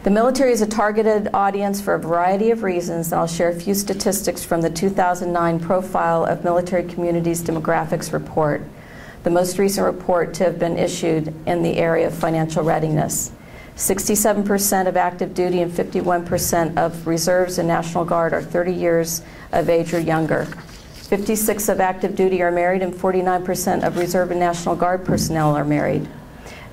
The military is a targeted audience for a variety of reasons, and I'll share a few statistics from the 2009 Profile of Military Communities Demographics report, the most recent report to have been issued in the area of financial readiness. 67% of active duty and 51% of reserves and National Guard are 30 years of age or younger. 56% of active duty are married, and 49% of Reserve and National Guard personnel are married.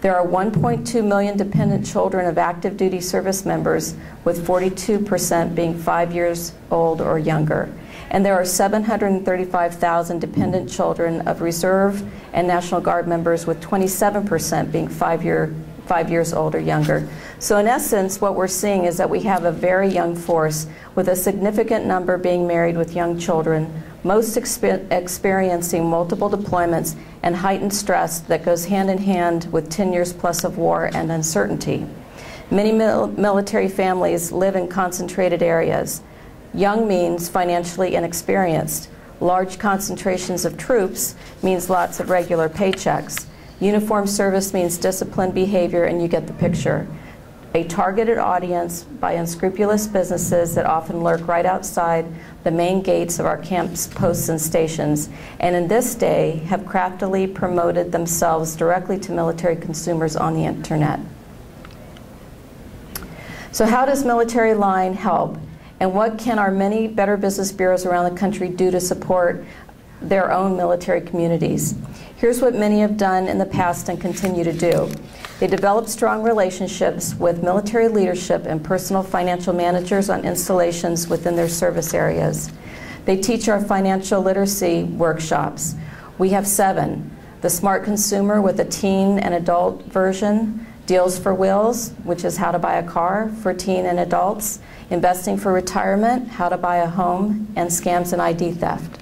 There are 1.2 million dependent children of active duty service members, with 42% being 5 years old or younger. And there are 735,000 dependent children of Reserve and National Guard members, with 27% being 5 years old or younger. So in essence, what we're seeing is that we have a very young force with a significant number being married with young children, most experiencing multiple deployments and heightened stress that goes hand in hand with 10 years plus of war and uncertainty. Many military families live in concentrated areas. Young means financially inexperienced. Large concentrations of troops means lots of regular paychecks. Uniform service means disciplined behavior, and you get the picture. A targeted audience by unscrupulous businesses that often lurk right outside the main gates of our camps, posts, and stations, and in this day have craftily promoted themselves directly to military consumers on the internet. So how does Military Line help? And what can our many Better Business Bureaus around the country do to support their own military communities? Here's what many have done in the past and continue to do. They develop strong relationships with military leadership and personal financial managers on installations within their service areas. They teach our financial literacy workshops. We have 7. The Smart Consumer with a teen and adult version, Deals for Wheels, which is how to buy a car for teen and adults, Investing for Retirement, how to buy a home, and Scams and ID Theft.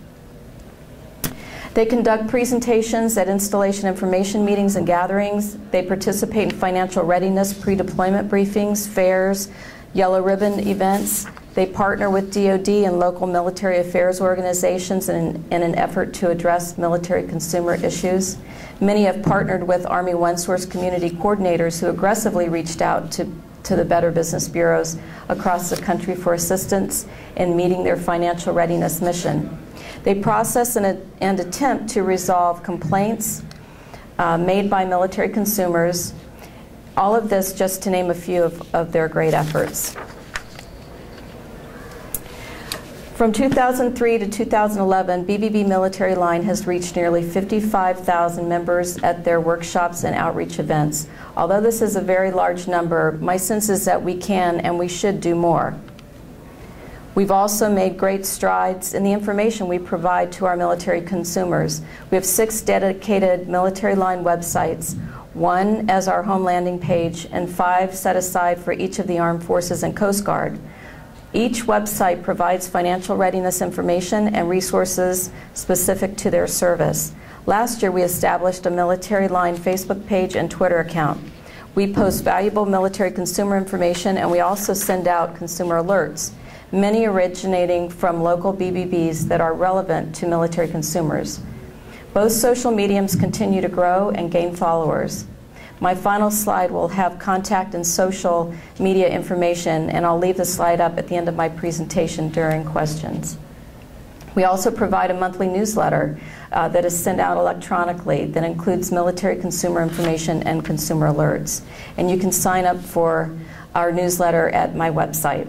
They conduct presentations at installation information meetings and gatherings. They participate in financial readiness pre-deployment briefings, fairs, yellow ribbon events. They partner with DoD and local military affairs organizations in an effort to address military consumer issues. Many have partnered with Army OneSource community coordinators who aggressively reached out to the Better Business Bureaus across the country for assistance in meeting their financial readiness mission. They process and attempt to resolve complaints made by military consumers. All of this just to name a few of their great efforts. From 2003 to 2011, BBB Military Line has reached nearly 55,000 members at their workshops and outreach events. Although this is a very large number, my sense is that we can and we should do more. We've also made great strides in the information we provide to our military consumers. We have 6 dedicated Military Line websites, 1 as our home landing page, and 5 set aside for each of the Armed Forces and Coast Guard. Each website provides financial readiness information and resources specific to their service. Last year, we established a Military Line Facebook page and Twitter account. We post valuable military consumer information, and we also send out consumer alerts, many originating from local BBBs that are relevant to military consumers. Both social mediums continue to grow and gain followers. My final slide will have contact and social media information, and I'll leave the slide up at the end of my presentation during questions. We also provide a monthly newsletter that is sent out electronically that includes military consumer information and consumer alerts. And you can sign up for our newsletter at my website.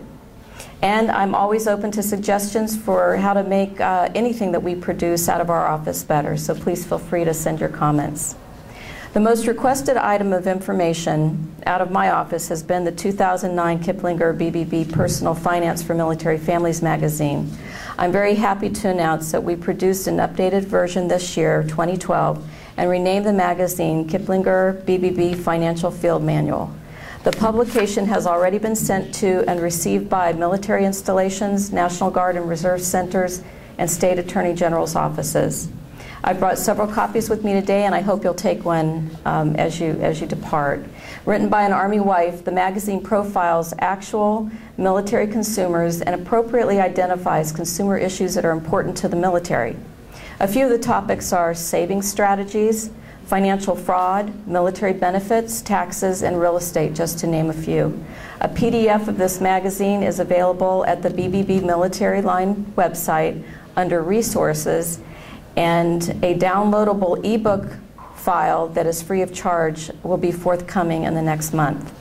And I'm always open to suggestions for how to make anything that we produce out of our office better, so please feel free to send your comments. The most requested item of information out of my office has been the 2009 Kiplinger BBB Personal Finance for Military Families magazine. I'm very happy to announce that we produced an updated version this year, 2012, and renamed the magazine Kiplinger BBB Financial Field Manual. The publication has already been sent to and received by military installations, National Guard and Reserve centers, and State Attorney General's offices. I brought several copies with me today, and I hope you'll take one as you depart. Written by an Army wife, the magazine profiles actual military consumers and appropriately identifies consumer issues that are important to the military. A few of the topics are saving strategies, financial fraud, military benefits, taxes, and real estate, just to name a few. A PDF of this magazine is available at the BBB Military Line website under Resources, and a downloadable ebook file that is free of charge will be forthcoming in the next month.